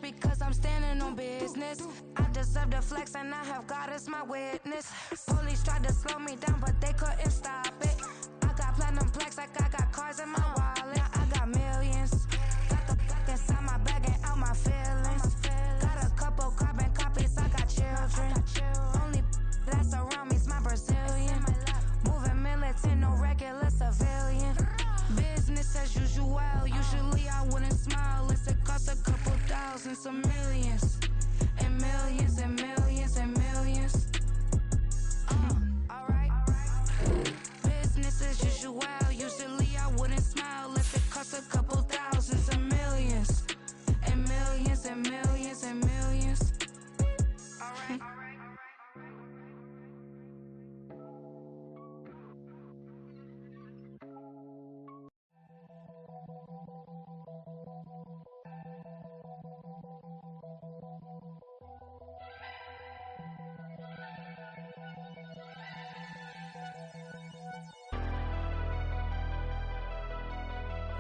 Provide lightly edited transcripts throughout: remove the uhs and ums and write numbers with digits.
just because I'm standing on business. I deserve the flex and I have God as my witness. Police tried to slow me down, but they couldn't stop it. I got platinum plaques like I got cars in my wallet. I got millions. Got the fuck inside my bag and out my feelings. Got a couple carbon copies, I got children. Only that's around me's my Brazilian. Moving militant, no regular civilian. Business as usual, usually I wouldn't smile. Unless it costs a couple thousand, some millions. And millions and millions and millions. Alright. Business as usual, usually I wouldn't smile. Unless it costs a couple thousand, some millions. And millions and millions and millions. Alright.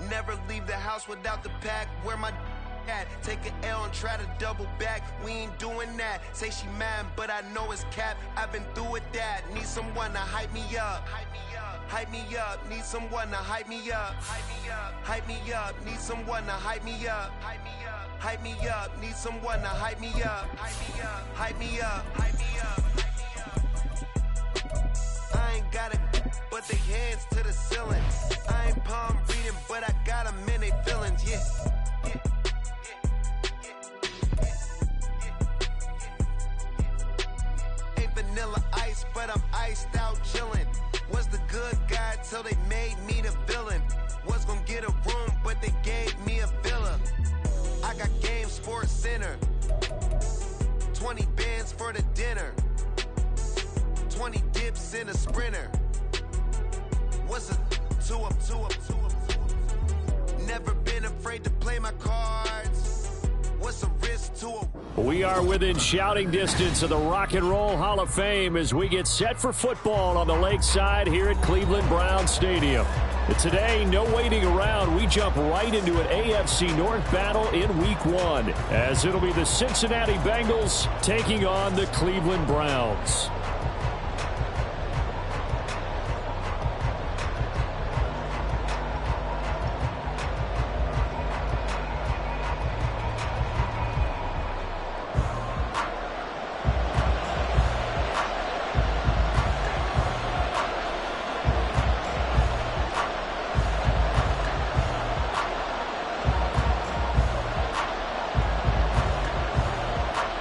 Never leave the house without the pack. Where my at? Take an L and try to double back. We ain't doing that. Say she mad, but I know it's cap. I've been through with that. Need someone to hype me up. Hype me up. Need someone to hype me up. Hype me up. Need someone to hype me up. Hype me up. Need someone to hype me up. Hype me up. Hype me up. I ain't got it, but they hands to the ceiling. I ain't palm reading, but I got them in they feelings, yeah. Ain't vanilla ice, but I'm iced out chillin'. Was the good guy till they made me the villain. Was gonna get a room, but they gave me a villa. I got Game Sports Center. 20 bands for the dinner. 20 dips in a sprinter. What's a two up? Never been afraid to play my cards. What's a risk to a... We are within shouting distance of the Rock and Roll Hall of Fame as we get set for football on the lakeside here at Cleveland Brown Stadium. But today, no waiting around. We jump right into an AFC North battle in Week 1 as it'll be the Cincinnati Bengals taking on the Cleveland Browns.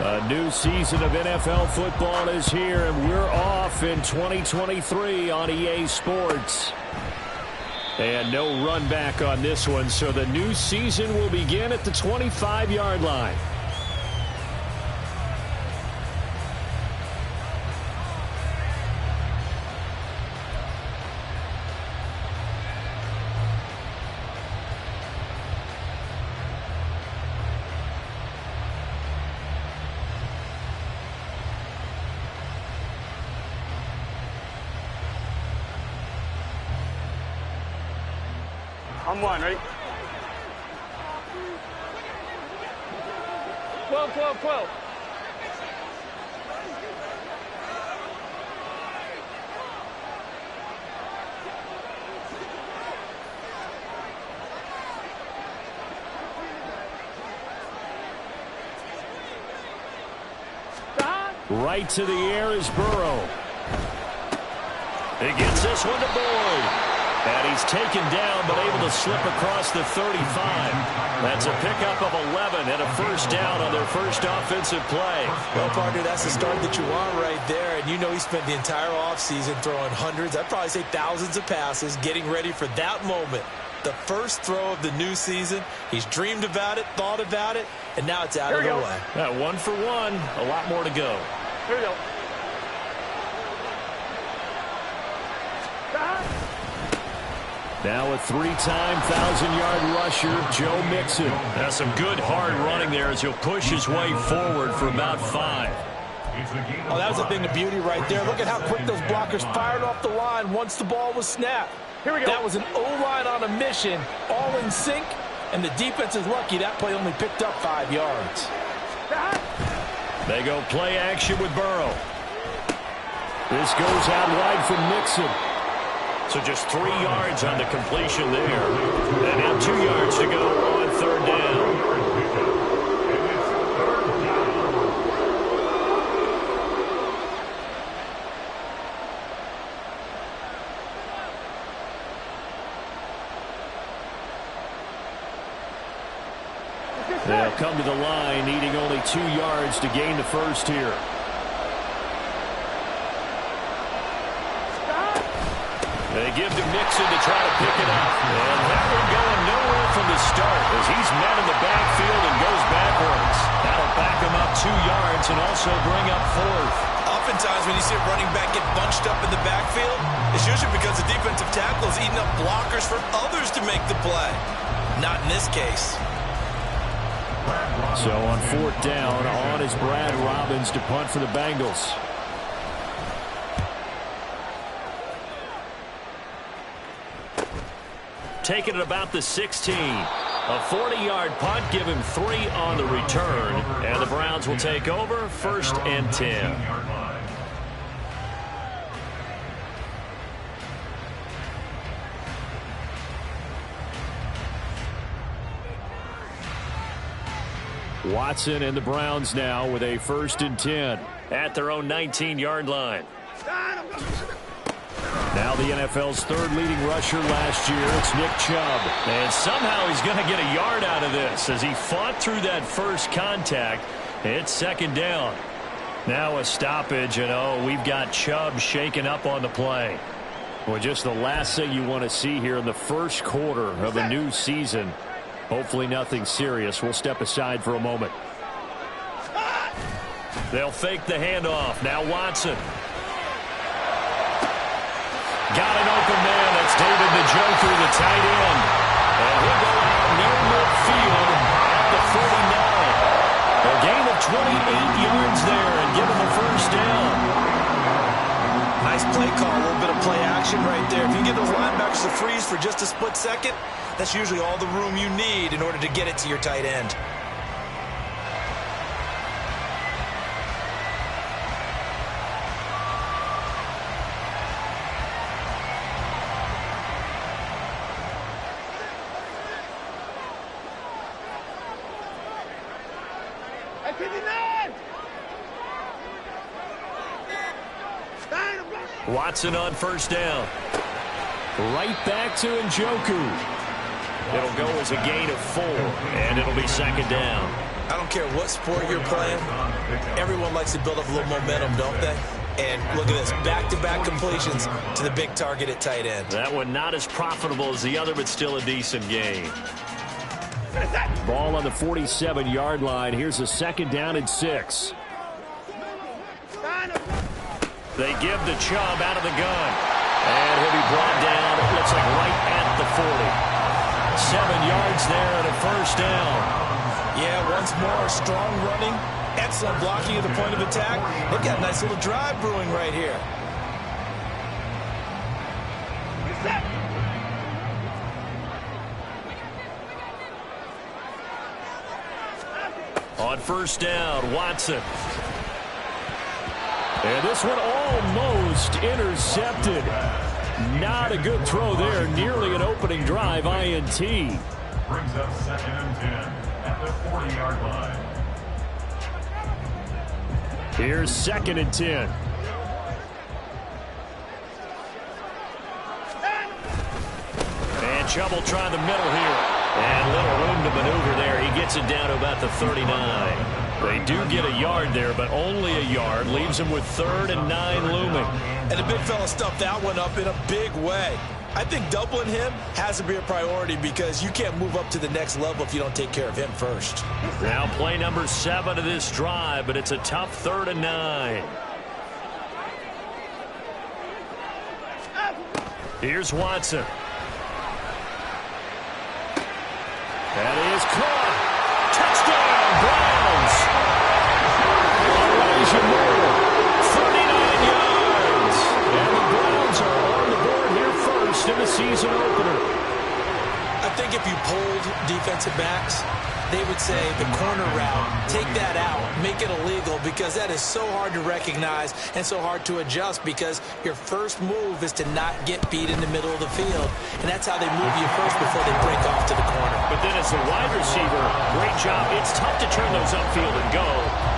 A new season of NFL football is here, and we're off in 2023 on EA Sports. And no run back on this one, so the new season will begin at the 25-yard line. On one, ready? 12, 12, 12. Right to the air is Burrow. He gets this one to Boyd. And he's taken down, but able to slip across the 35. That's a pickup of 11 and a first down on their first offensive play. Well, partner, that's the start that you want right there. And you know he spent the entire offseason throwing hundreds, I'd probably say thousands of passes, getting ready for that moment. The first throw of the new season. He's dreamed about it, thought about it, and now it's out of the way. 1 for 1, a lot more to go. Here we go. Now a 3-time 1,000-yard rusher, Joe Mixon. That's some good hard running there as he'll push his way forward for about 5. Oh, that was a thing of beauty right there. Look at how quick those blockers fired off the line once the ball was snapped. Here we go. That was an O-line on a mission, all in sync, And the defense is lucky that play only picked up 5 yards. They go play action with Burrow. This goes out wide from Mixon. So just 3 yards on the completion there. And now 2 yards to go on third down. They'll come to the line, needing only 2 yards to gain the first here. They give to Mixon to try to pick it up. And that one going nowhere from the start as he's met in the backfield and goes backwards. That'll back him up 2 yards and also bring up fourth. Oftentimes when you see a running back get bunched up in the backfield, it's usually because the defensive tackle is eating up blockers for others to make the play. Not in this case. So on fourth down, on is Brad Robbins to punt for the Bengals. Taking it about the 16. A 40-yard punt, give him 3 on the return. And the Browns will take over, 1st and 10. Watson and the Browns now with a 1st and 10 at their own 19-yard line. Now the NFL's 3rd leading rusher last year, it's Nick Chubb. And somehow he's going to get a yard out of this as he fought through that first contact. It's 2nd down. Now a stoppage, and we've got Chubb shaken up on the play. Well, just the last thing you want to see here in the first quarter of a new season. Hopefully nothing serious. We'll step aside for a moment. They'll fake the handoff. Now Watson. Got an open man. That's David Njoku, the tight end. And he'll go out near midfield at the 49. A gain of 28 yards there and give him a 1st down. Nice play call, a little bit of play action right there. If you get those linebackers to freeze for just a split second, that's usually all the room you need in order to get it to your tight end. Watson on 1st down. Right back to Njoku. It'll go as a gain of 4, and it'll be 2nd down. I don't care what sport you're playing. Everyone likes to build up a little momentum, don't they? And look at this, back-to-back completions to the big target at tight end. That one not as profitable as the other, but still a decent gain. Ball on the 47-yard line. Here's a 2nd down and 6. They give the Chubb out of the gun. And he'll be brought down, it looks like right at the 40. 7 yards there and a 1st down. Yeah, once more, strong running, excellent blocking at the point of attack. Look at a nice little drive brewing right here. On 1st down, Watson. And this one almost intercepted. Not a good throw there. Nearly an opening drive, INT. Brings up 2nd and 10 at the 40-yard line. Here's 2nd and 10. And Chubb will try the middle here. And little room to maneuver there. He gets it down to about the 39. They do get a yard there, but only a yard. Leaves him with 3rd and 9 looming. And the big fella stuffed that one up in a big way. I think doubling him has to be a priority because you can't move up to the next level if you don't take care of him first. Now play number 7 of this drive, but it's a tough 3rd and 9. Here's Watson. That is caught. Touchdown, Browns. Elijah Moore, 39 yards. And the Browns are on the board here first in the season opener. I think think if you polled defensive backs, they would say the corner route, take that out, make it illegal, because that is so hard to recognize and so hard to adjust, because your first move is to not get beat in the middle of the field, and that's how they move you first before they break off to the corner. But then as the wide receiver, great job. It's tough to turn those upfield and go,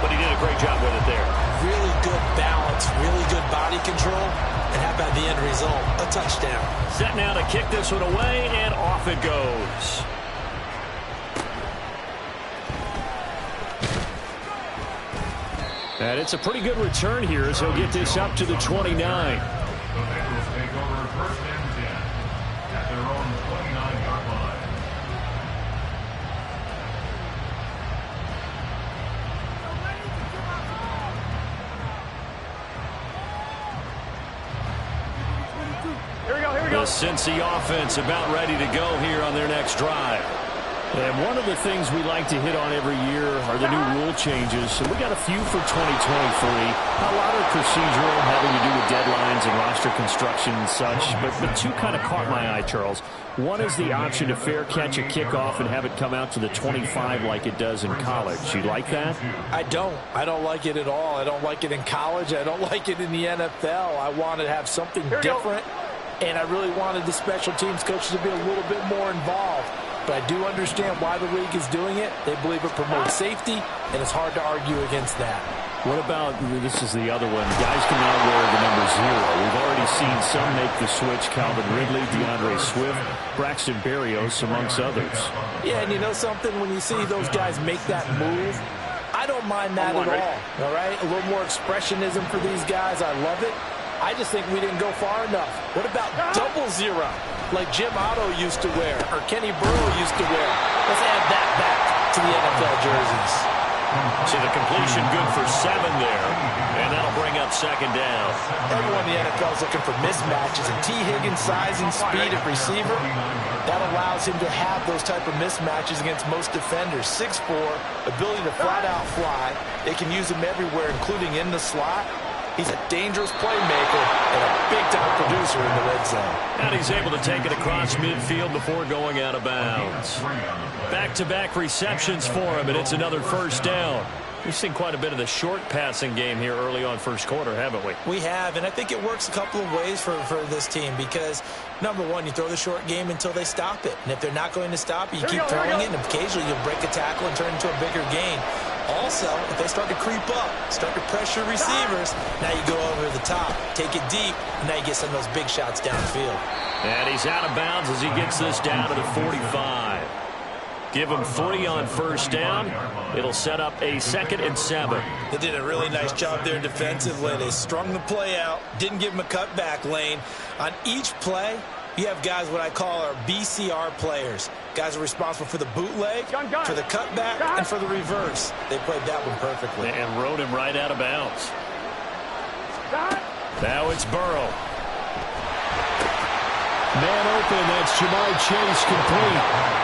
but he did a great job with it there. Really good balance, really good body control, and how about the end result? A touchdown. Set now to kick this one away, and off it goes. And it's a pretty good return here as he'll get this up to the 29. The Bengals take over 1st and 10 at their own 29-yard line. Here we go, here we go. The Cincy offense about ready to go here on their next drive. And one of the things we like to hit on every year are the new rule changes. And we got a few for 2023. A lot of procedural, having to do with deadlines and roster construction and such. But two kind of caught my eye, Charles. One is the option to fair catch a kickoff and have it come out to the 25 like it does in college. You like that? I don't like it at all. I don't like it in college. I don't like it in the NFL. I want to have something different. And I really wanted the special teams coaches to be a little bit more involved. But I do understand why the league is doing it. They believe it promotes safety, and it's hard to argue against that. What about, this is the other one, guys can now wear the number 0. We've already seen some make the switch. Calvin Ridley, DeAndre Swift, Braxton Berrios, amongst others. Yeah, and you know something? When you see those guys make that move, I don't mind that at all right? A little more expressionism for these guys. I love it. I just think we didn't go far enough. What about double 0, like Jim Otto used to wear, or Kenny Burrow used to wear? Let's add that back to the NFL jerseys. See the completion good for 7 there, and that'll bring up 2nd down. Everyone in the NFL is looking for mismatches, and T. Higgins' size and speed at receiver, that allows him to have those type of mismatches against most defenders. 6'4", ability to flat-out fly. They can use him everywhere, including in the slot. He's a dangerous playmaker and a big-time producer in the red zone. And he's able to take it across midfield before going out of bounds. Back-to-back receptions for him, and it's another 1st down. We've seen quite a bit of the short passing game here early on first quarter, haven't we? We have, and I think it works a couple of ways for this team because, number one, you throw the short game until they stop it. And if they're not going to stop it, you keep throwing it, and occasionally you'll break a tackle and turn it into a bigger gain. Also, if they start to creep up, start to pressure receivers, now you go over the top, take it deep, and now you get some of those big shots downfield. And he's out of bounds as he gets this down to the 45. Give him 3 on 1st down. It'll set up a 2nd and 7. They did a really nice job there defensively. They strung the play out, didn't give him a cutback lane. On each play, you have guys what I call our BCR players. Guys are responsible for the bootleg, for the cutback, and for the reverse. They played that one perfectly. And rode him right out of bounds. Now it's Burrow. Man open, that's Jamar Chase complete.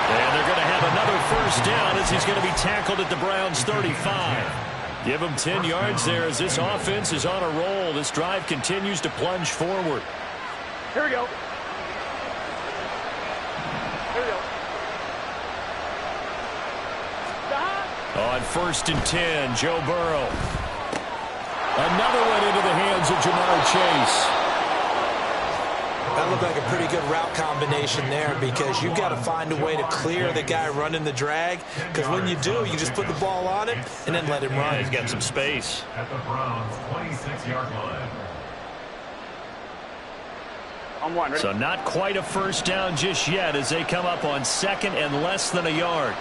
And they're going to have another 1st down as he's going to be tackled at the Browns' 35. Give him 10 yards there as this offense is on a roll. This drive continues to plunge forward. Here we go. Here we go. On 1st and 10, Joe Burrow. Another one into the hands of Jamar Chase. That looked like a pretty good route combination there because you've got to find a way to clear the guy running the drag, because when you do, you just put the ball on him and then let him run. Yeah, he's got some space. At the Browns' 26-yard line. I'm one, ready? So not quite a 1st down just yet as they come up on 2nd and less than a yard.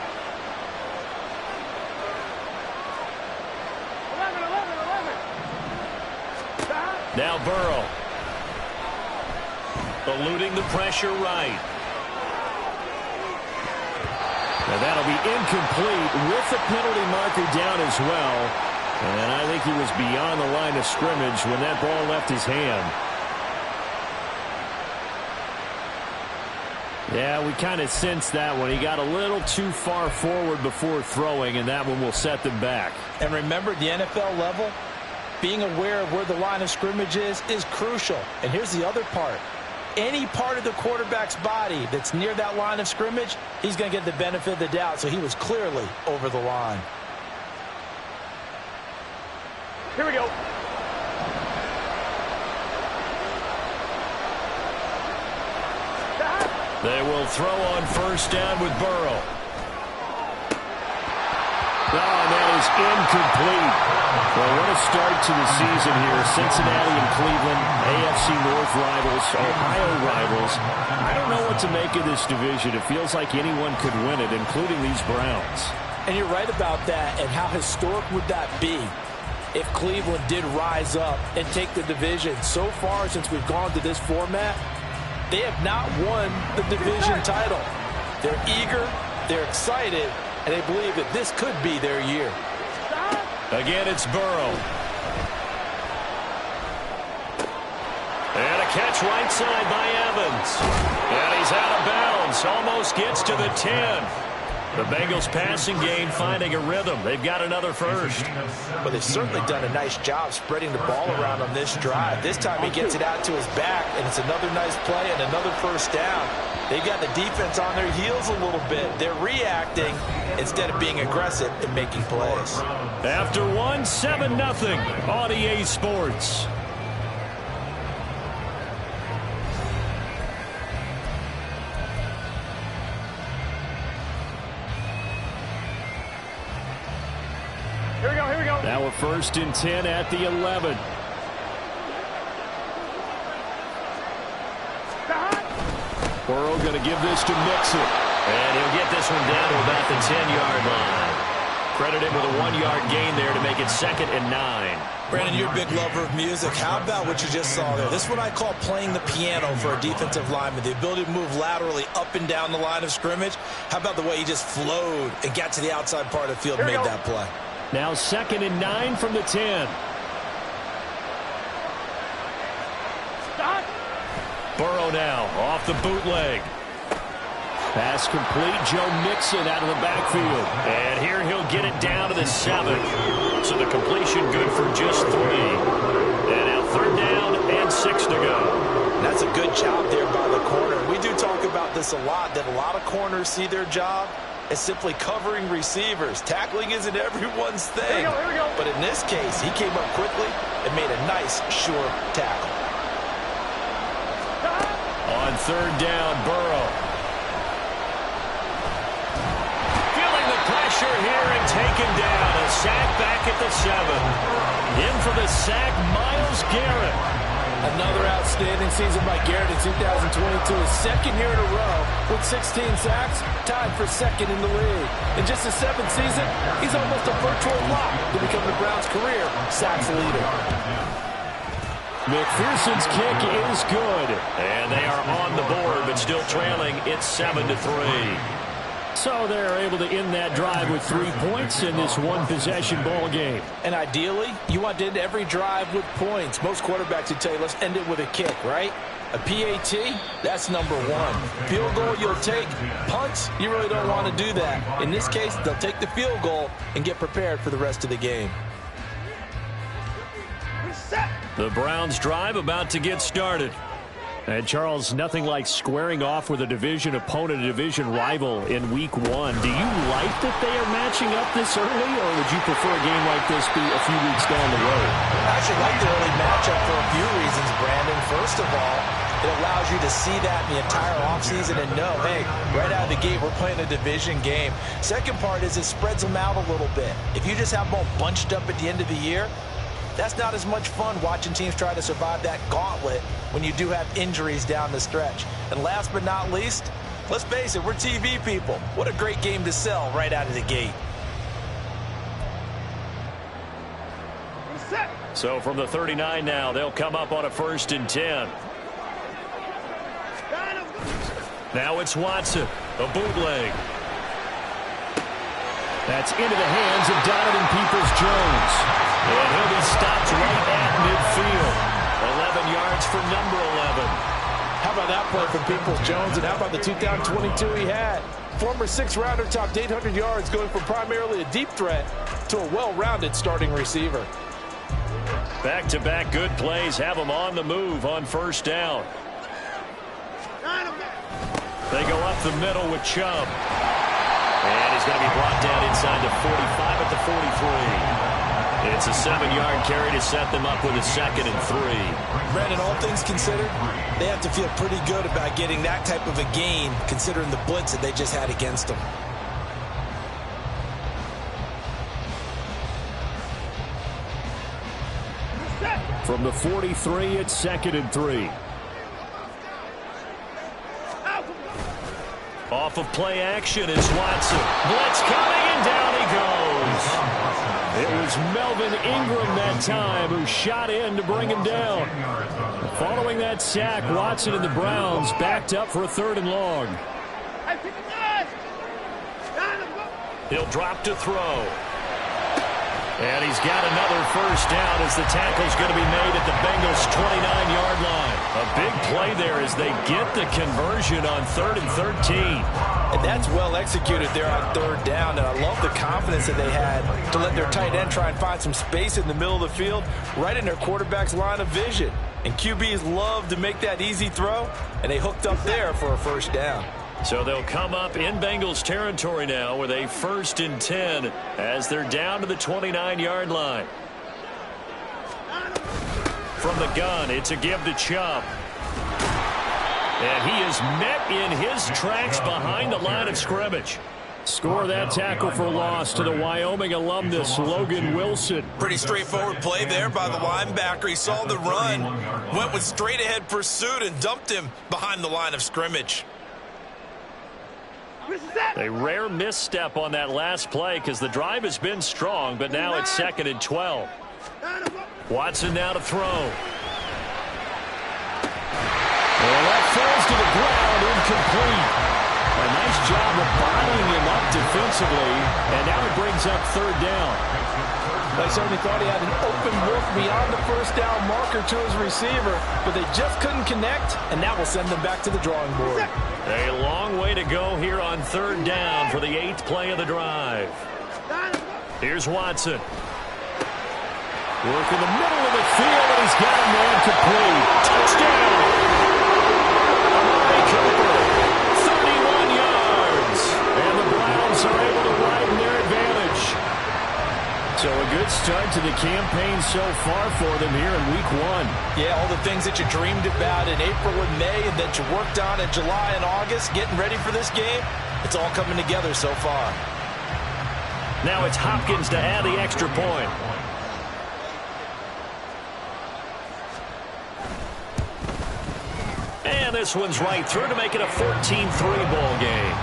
11. Now Burrow. Eluding the pressure right. And that'll be incomplete with the penalty marker down as well. And I think he was beyond the line of scrimmage when that ball left his hand. Yeah, we kind of sensed that one. He got a little too far forward before throwing, and that one will set them back. And remember, the NFL level, being aware of where the line of scrimmage is crucial. And here's the other part. any part of the quarterback's body that's near that line of scrimmage, he's going to get the benefit of the doubt. So he was clearly over the line. Here we go. They will throw on first down with Burrow. Oh, and that is incomplete. Well, what a start to the season here. Cincinnati and Cleveland, AFC North rivals, Ohio rivals. I don't know what to make of this division. It feels like anyone could win it, including these Browns. And you're right about that. And how historic would that be if Cleveland did rise up and take the division? So far, since we've gone to this format, they have not won the division title. They're eager, they're excited, and they believe that this could be their year. Again, it's Burrow. And a catch right side by Evans. And he's out of bounds. Almost gets to the 10. The Bengals passing game finding a rhythm. They've got another first. But they've certainly done a nice job spreading the ball around on this drive. This time he gets it out to his back, and it's another nice play and another first down. They've got the defense on their heels a little bit. They're reacting instead of being aggressive and making plays. After one, 7-0 on EA Sports. Here we go, here we go. Now a 1st and 10 at the 11. Burrow going to give this to Mixon. And he'll get this one down to about the 10-yard line. Credit him with a 1-yard gain there to make it 2nd and 9. Brandon, you're a big lover of music. How about what you just saw there? This is what I call playing the piano for a defensive lineman. The ability to move laterally up and down the line of scrimmage. How about the way he just flowed and got to the outside part of the field and made that play? Now 2nd and 9 from the 10. Burrow now off the bootleg. Pass complete. Joe Mixon out of the backfield. And here he'll get it down to the 7. So the completion good for just 3. And now 3rd down and 6 to go. That's a good job there by the corner. We do talk about this a lot, that a lot of corners see their job as simply covering receivers. Tackling isn't everyone's thing. Here we go. But in this case, he came up quickly and made a nice, sure tackle. On 3rd down, Burrow. Feeling the pressure here and taken down. A sack back at the 7. In for the sack, Myles Garrett. Another outstanding season by Garrett in 2022. His 2nd year in a row with 16 sacks, tied for 2nd in the league. In just his 7th season, he's almost a virtual lock to become the Browns' career sacks leader. McPherson's kick is good. And they are on the board, but still trailing. It's 7-3. So they're able to end that drive with 3 points in this one-possession ball game. And ideally, you want to end every drive with points. Most quarterbacks would tell you, let's end it with a kick, right? A PAT, that's number 1. Field goal you'll take. Punts, you really don't want to do that. In this case, they'll take the field goal and get prepared for the rest of the game. The Browns drive about to get started. And Charles, nothing like squaring off with a division opponent, a division rival in week 1. Do you like that they are matching up this early, or would you prefer a game like this be a few weeks down the road? I actually like the early matchup for a few reasons, Brandon. First of all, it allows you to see that in the entire offseason and know, hey, right out of the gate, we're playing a division game. Second part is it spreads them out a little bit. If you just have them all bunched up at the end of the year, that's not as much fun watching teams try to survive that gauntlet when you do have injuries down the stretch. And last but not least, let's face it, we're TV people. What a great game to sell right out of the gate. So from the 39 now, they'll come up on a 1st and 10. Now it's Watson, a bootleg. That's into the hands of Donovan Peoples-Jones. And he'll be stopped right at midfield. 11 yards for number 11. How about that play from Peoples-Jones, and how about the 2022 he had? Former 6th-rounder topped 800 yards, going from primarily a deep threat to a well-rounded starting receiver. Back-to-back good plays have him on the move on 1st down. They go up the middle with Chubb. And he's going to be brought down inside the 45 at the 43. It's a 7-yard carry to set them up with a 2nd and 3. Brandon, all things considered, they have to feel pretty good about getting that type of a gain considering the blitz that they just had against them. From the 43, it's 2nd and 3. Off of play action is Watson. Blitz coming, and down he goes. It was Melvin Ingram that time who shot in to bring him down. Following that sack, Watson and the Browns backed up for a 3rd and long. He'll drop to throw. And he's got another first down as the tackle's going to be made at the Bengals' 29-yard line. A big play there as they get the conversion on 3rd and 13. And that's well executed there on 3rd down. And I love the confidence that they had to let their tight end try and find some space in the middle of the field, right in their quarterback's line of vision. And QBs love to make that easy throw, and they hooked up there for a first down. So they'll come up in Bengals territory now with a 1st and 10 as they're down to the 29-yard line. From the gun, it's a give to Chubb. And he is met in his tracks behind the line of scrimmage. Score that tackle for loss to the Wyoming alumnus, Logan Wilson. Pretty straightforward play there by the linebacker. He saw the run, went with straight-ahead pursuit, and dumped him behind the line of scrimmage. A rare misstep on that last play because the drive has been strong, but now it's 2nd and 12. Watson now to throw. And that falls to the ground, incomplete. A nice job of bottling him up defensively, and now it brings up 3rd down. I certainly thought he had an open look beyond the first down marker to his receiver, but they just couldn't connect, and that will send them back to the drawing board. A long way to go here on 3rd down for the 8th play of the drive. Here's Watson. Work in the middle of the field, and he's got a man complete. Touchdown! Amari Cooper, 31 yards, and the Browns are able to widen their advantage. So a good start to the campaign so far for them here in Week 1. Yeah, all the things that you dreamed about in April and May and that you worked on in July and August, getting ready for this game, it's all coming together so far. Now it's Hopkins to add the extra point. And this one's right through to make it a 14-3 ball game.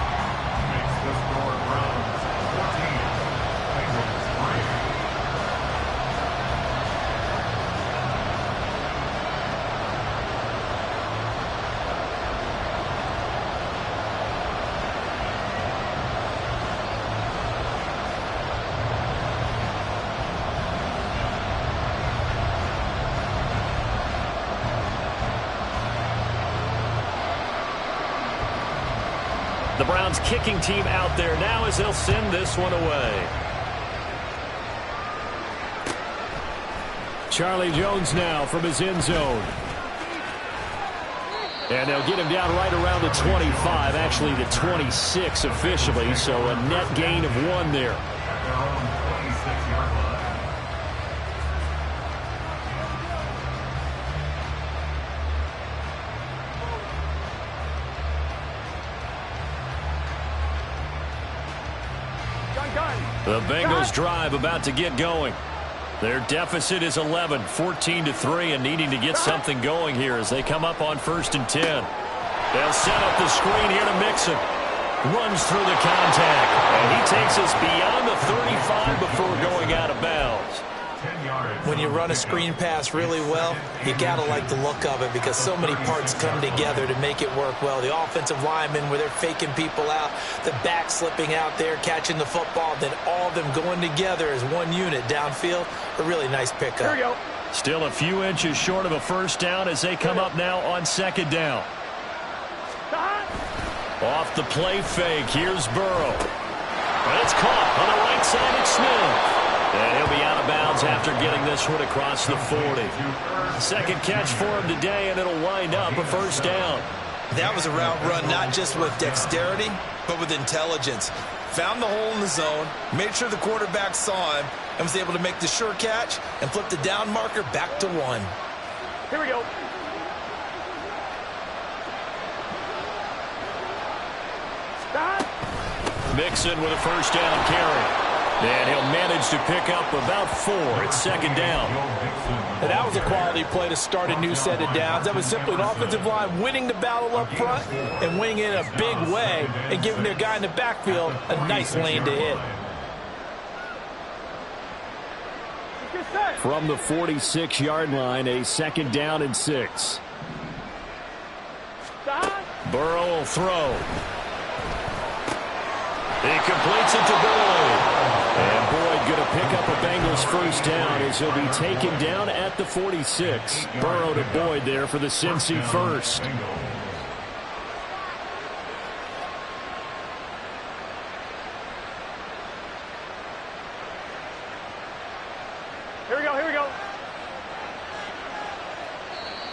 The Browns kicking team out there now as they'll send this one away. Charlie Jones now from his end zone. And they'll get him down right around the 25, actually the 26 officially, so a net gain of 1 there. The Bengals drive about to get going. Their deficit is 11, 14-3, and needing to get something going here as they come up on 1st and 10. They'll set up the screen here to Mixon. Runs through the contact, and he takes us beyond the 35 before going out of bounds. When you run a screen pass really well, you got to like the look of it because so many parts come together to make it work well. The offensive linemen, where they're faking people out, the back slipping out there, catching the football, then all of them going together as one unit downfield. A really nice pickup. Here we go. Still a few inches short of a first down as they come up now on 2nd down. Off the play fake, here's Burrow. And it's caught on the right side of Smith. And he'll be out of bounds after getting this one across the 40. Second catch for him today, and it'll wind up a first down. That was a route run not just with dexterity, but with intelligence. Found the hole in the zone, made sure the quarterback saw him, and was able to make the sure catch and flip the down marker back to 1. Here we go. Stop. Mixon with a first down carry. And he'll manage to pick up about 4. It's second down. And that was a quality play to start a new set of downs. That was simply an offensive line winning the battle up front and winning it in a big way and giving their guy in the backfield a nice lane to hit. From the 46-yard line, a second down and 6. Burrow will throw. He completes it to Boyd. And Boyd going to pick up a Bengals first down as he'll be taken down at the 46. Burrow to Boyd there for the Cincy first. Here we go, here we go.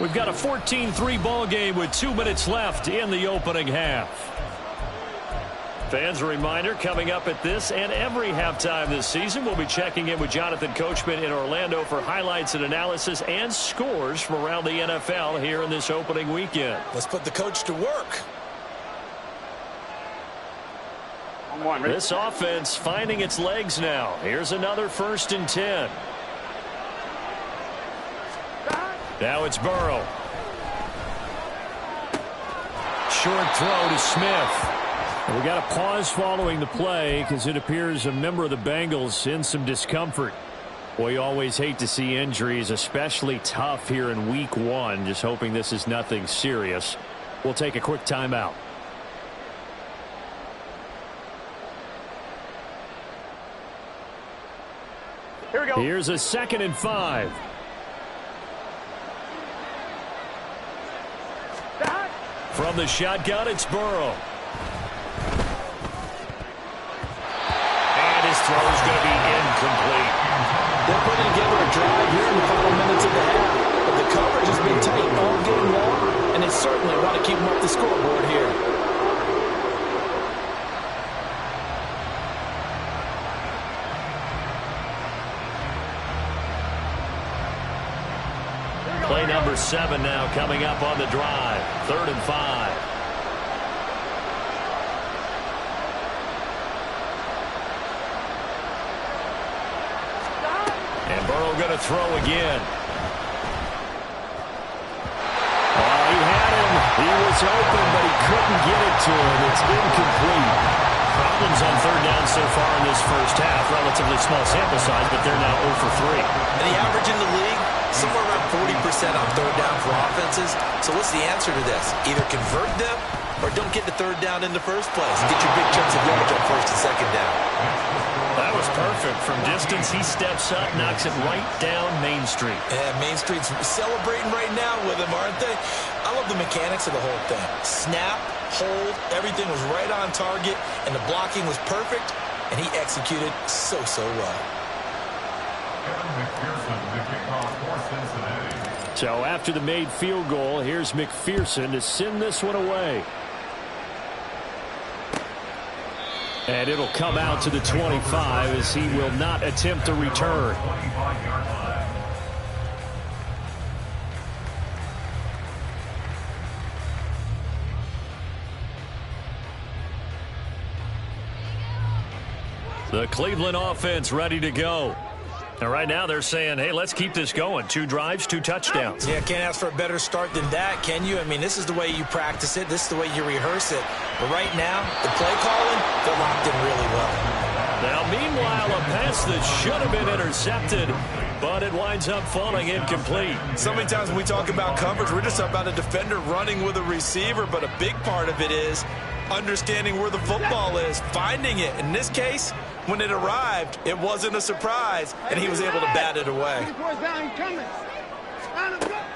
We've got a 14-3 ball game with 2 minutes left in the opening half. Fans, a reminder, coming up at this and every halftime this season, we'll be checking in with Jonathan Coachman in Orlando for highlights and analysis and scores from around the NFL here in this opening weekend. Let's put the coach to work. This offense finding its legs now. Here's another 1st and 10. Now it's Burrow. Short throw to Smith. We got a pause following the play because it appears a member of the Bengals in some discomfort. Boy, you always hate to see injuries, especially tough here in week 1. Just hoping this is nothing serious. We'll take a quick timeout. Here we go. Here's a 2nd and 5. From the shotgun, it's Burrow. His throw is going to be incomplete. They're putting together a drive here in the final minutes of the half. But the coverage has been tight all game long, and they certainly want to keep them up the scoreboard here. Play number 7 now coming up on the drive. 3rd and 5. Burrow going to throw again. He had him. He was open, but he couldn't get it to him. It's incomplete. Problems on 3rd down so far in this first half. Relatively small sample size, but they're now 0 for 3. And the average in the league, somewhere around 40% on 3rd down for offenses. So what's the answer to this? Either convert them or don't get the 3rd down in the first place and get your big chunks of yardage on 1st and 2nd down. That was perfect. From distance, he steps up, knocks it right down Main Street. Yeah, Main Street's celebrating right now with him, aren't they? I love the mechanics of the whole thing. Snap, hold, everything was right on target, and the blocking was perfect, and he executed so well. So after the made field goal, here's McPherson to send this one away. And it'll come out to the 25 as he will not attempt to return. The Cleveland offense ready to go. And right now they're saying, hey, let's keep this going. 2 drives, 2 touchdowns. Yeah, can't ask for a better start than that, can you? I mean, this is the way you practice it. This is the way you rehearse it. But right now, the play calling, they're locked in really well. Now, meanwhile, a pass that should have been intercepted, but it winds up falling incomplete. So many times when we talk about coverage, we're just talking about a defender running with a receiver, but a big part of it is understanding where the football is, finding it. In this case, when it arrived, it wasn't a surprise, and he was able to bat it away.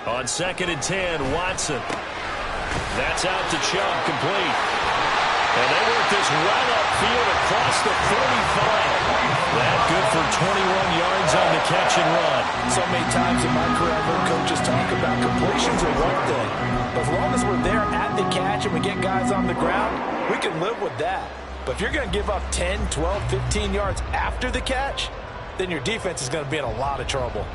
On 2nd and 10, Watson. That's out to Chubb, complete. And they work this well upfield across the 45. That good for 21 yards on the catch and run. So many times in my career, I've heard coaches talk about completions are one thing. But as long as we're there at the catch and we get guys on the ground, we can live with that. But if you're going to give up 10, 12, 15 yards after the catch, then your defense is going to be in a lot of trouble.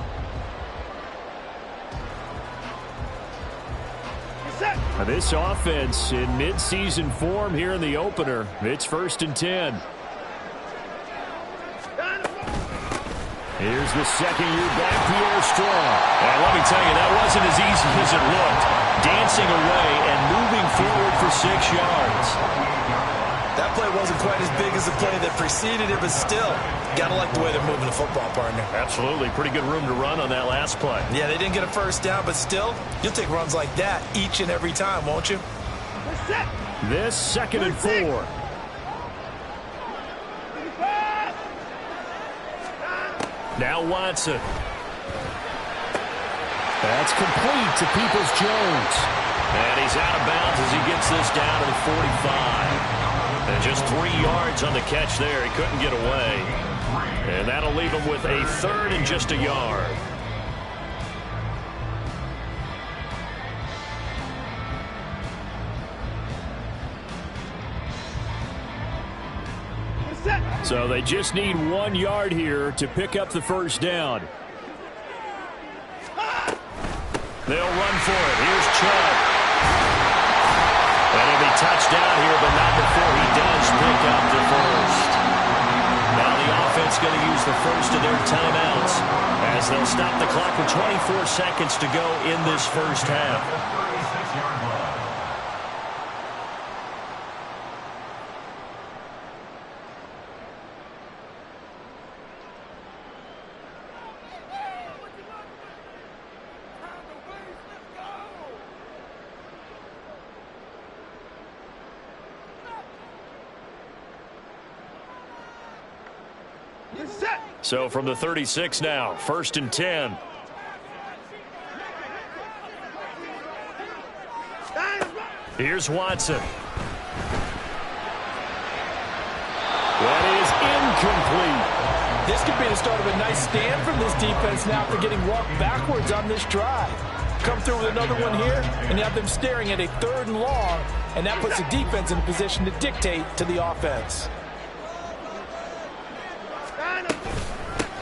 This offense in midseason form here in the opener. It's 1st and 10. Here's the second-year back, Pierre Strong. And let me tell you, that wasn't as easy as it looked. Dancing away and moving forward for 6 yards. That play wasn't quite as big as the play that preceded it, but still, got to like the way they're moving the football, partner. Absolutely. Pretty good room to run on that last play. Yeah, they didn't get a first down, but still, you'll take runs like that each and every time, won't you? This 2nd and 4. Now Watson. That's complete to Peoples-Jones. And he's out of bounds as he gets this down to the 45. And just 3 yards on the catch there. He couldn't get away. And that'll leave him with a 3rd and just a yard. So they just need 1 yard here to pick up the first down. They'll run for it. Here's Chubb. And he'll be touchdown here, but not before he does pick up the first. Now the offense going to use the first of their timeouts as they'll stop the clock with 24 seconds to go in this first half. So from the 36 now, 1st and 10. Here's Watson. That is incomplete. This could be the start of a nice stand from this defense now after getting walked backwards on this drive. Come through with another one here, and you have them staring at a 3rd and long, and that puts the defense in a position to dictate to the offense.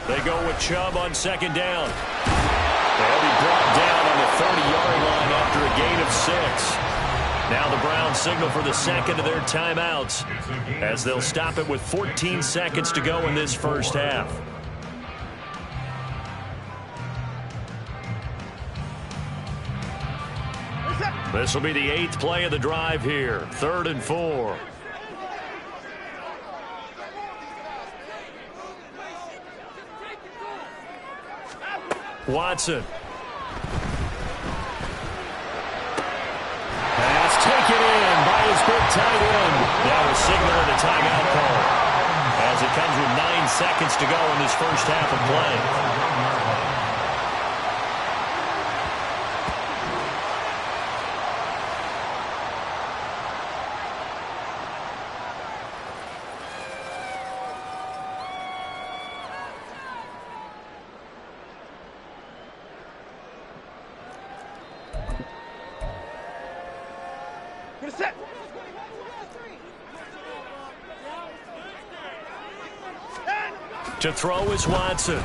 They go with Chubb on 2nd down. They'll be brought down on the 30-yard line after a gain of 6. Now the Browns signal for the 2nd of their timeouts as they'll stop it with 14 seconds to go in this first half. This will be the 8th play of the drive here. 3rd and 4. Watson. Pass taken in by his big tight end. Now a signal of the timeout call as it comes with 9 seconds to go in this first half of play. To throw is Watson.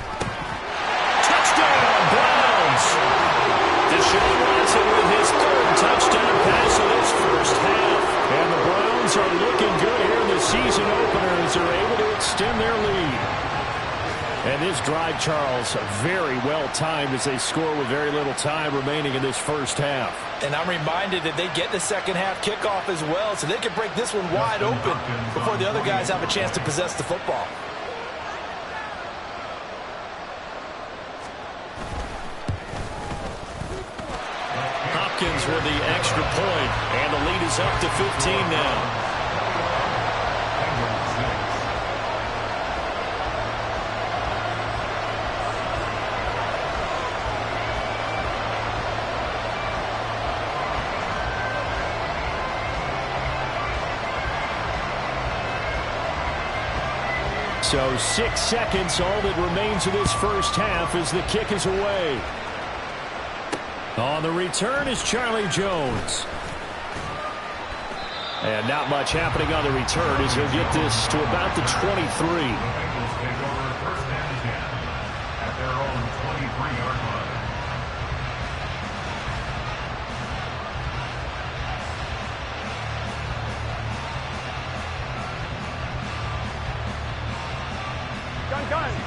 Touchdown, Browns! Deshaun Watson with his 3rd touchdown pass of this first half. And the Browns are looking good here in the season opener as they're able to extend their lead. And this drive, Charles, very well timed as they score with very little time remaining in this first half. And I'm reminded that they get the second half kickoff as well, so they can break this one wide open before the other guys have a chance to possess the football. Hopkins with the extra point, and the lead is up to 15 now. So 6 seconds, all that remains of this first half as the kick is away. On the return is Charlie Jones. And not much happening on the return as he'll get this to about the 23. The Bengals take over first and 10 at their own 23-yard line.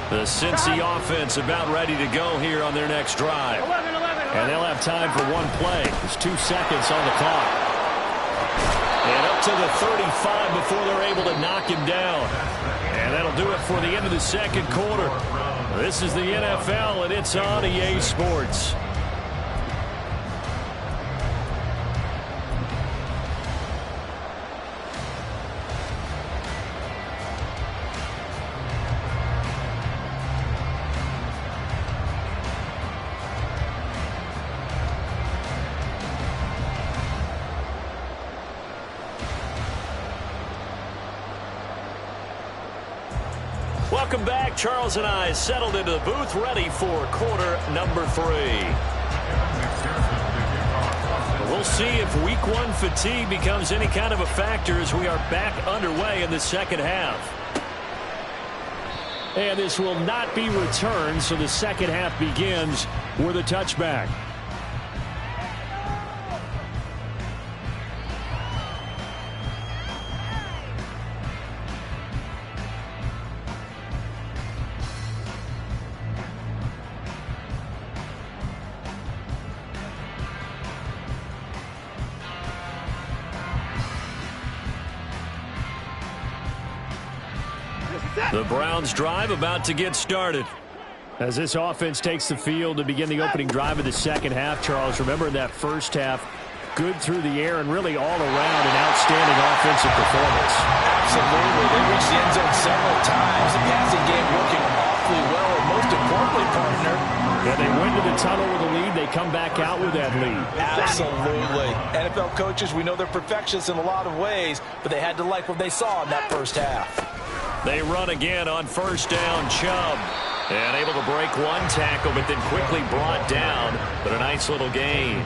The Cincy offense about ready to go here on their next drive. 11. And they'll have time for one play. There's 2 seconds on the clock. And up to the 35 before they're able to knock him down. And that'll do it for the end of the second quarter. This is the NFL, and it's on EA Sports. Welcome back. Charles and I settled into the booth, ready for quarter number 3. We'll see if week 1 fatigue becomes any kind of a factor as we are back underway in the second half. And this will not be returned, so the second half begins with a touchback. The Browns drive about to get started. As this offense takes the field to begin the opening drive of the second half, Charles, remember in that first half, good through the air and really all around an outstanding offensive performance. Absolutely. They reached the end zone several times. The passing game working awfully well, and most importantly, partner, yeah, they went to the tunnel with a lead. They come back out with that lead. Absolutely. NFL coaches, we know they're perfectionists in a lot of ways, but they had to like what they saw in that first half. They run again on first down. Chubb. And able to break one tackle, but then quickly brought down. But a nice little gain.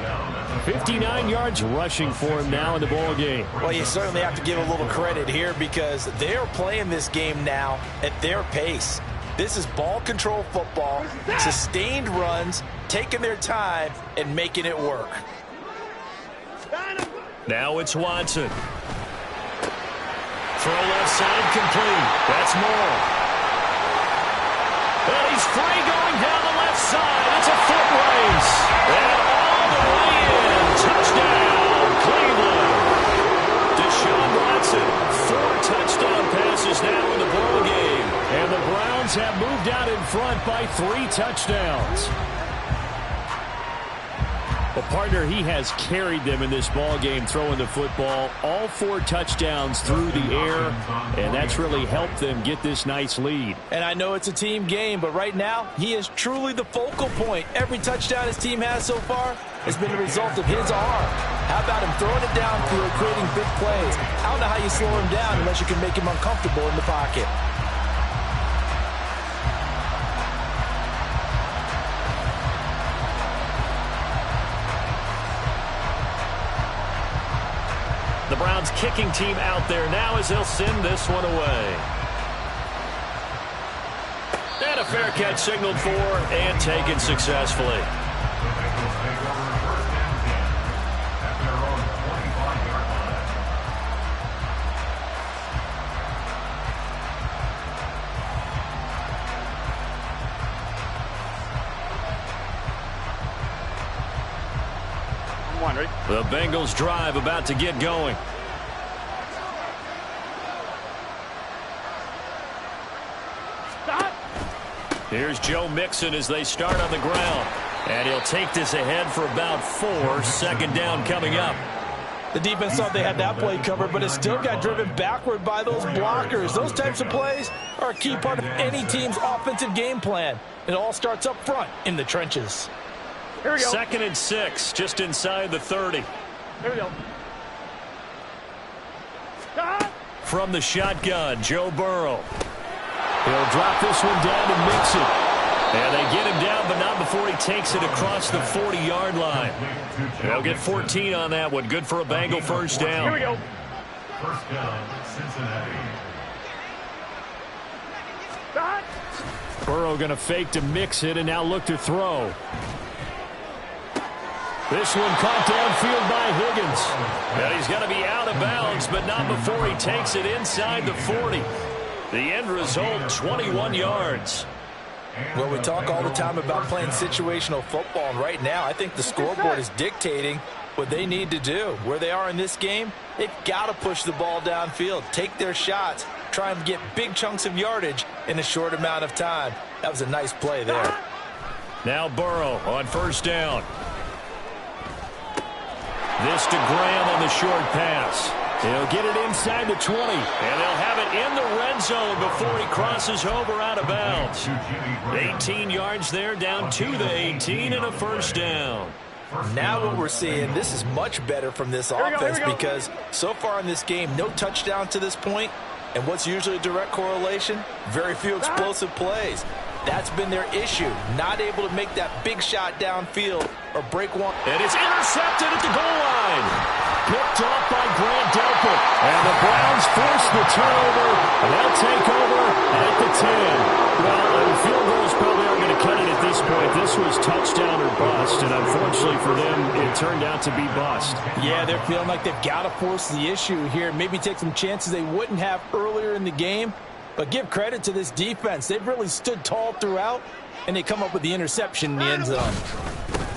59 yards rushing for him now in the ball game. Well, you certainly have to give a little credit here because they're playing this game now at their pace. This is ball control football, sustained runs, taking their time, and making it work. Now it's Watson. Throw left side complete. That's Moore. And he's free going down the left side. It's a foot race. And all the way in. Touchdown, Cleveland. Deshaun Watson, 4 touchdown passes now in the ball game. And the Browns have moved out in front by 3 touchdowns. Well, partner, he has carried them in this ball game throwing the football. All 4 touchdowns through the air, and that's really helped them get this nice lead. And I know it's a team game, but right now, he is truly the focal point. Every touchdown his team has so far has been the result of his arm. How about him throwing it downfield, creating big plays? I don't know how you slow him down unless you can make him uncomfortable in the pocket. The Browns kicking team out there now as they'll send this one away. And a fair catch signaled for and taken successfully. The Bengals take over first and 10 at their own 25-yard line. Ready? The Bengals drive about to get going. Stop. Here's Joe Mixon as they start on the ground. And he'll take this ahead for about 4. Second down coming up. The defense thought they had that play covered, but it still got driven backward by those blockers. Those types of plays are a key part of any team's offensive game plan. It all starts up front in the trenches. Here we go. 2nd and 6, just inside the 30. Here we go. Stop. From the shotgun, Joe Burrow. He'll drop this one down and mix it. And they get him down, but not before he takes it across the 40-yard line. They'll get 14 on that one. Good for a Bengal first down. Here we go. First down, Cincinnati. Stop. Burrow going to fake to mix it and now look to throw. This one caught downfield by Higgins. And he's going to be out of bounds, but not before he takes it inside the 40. The end result, 21 yards. Well, we talk all the time about playing situational football, and right now I think the scoreboard is dictating what they need to do. Where they are in this game, they've got to push the ball downfield, take their shots, try and get big chunks of yardage in a short amount of time. That was a nice play there. Now Burrow on first down. This to Graham on the short pass. He'll get it inside the 20, and they'll have it in the red zone before he crosses over out of bounds. 18 yards there, down to the 18, and a first down. Now what we're seeing, this is much better from this offense because so far in this game, no touchdown to this point, and what's usually a direct correlation? Very few explosive plays. That's been their issue, not able to make that big shot downfield or break one. And it's intercepted at the goal line. Picked off by Grant Delpit. And the Browns force the turnover, and they'll take over at the 10. Well, the field goals probably aren't going to cut it at this point. This was touchdown or bust, and unfortunately for them, it turned out to be bust. Yeah, they're feeling like they've got to force the issue here, maybe take some chances they wouldn't have earlier in the game. But give credit to this defense. They've really stood tall throughout, and they come up with the interception in the end zone.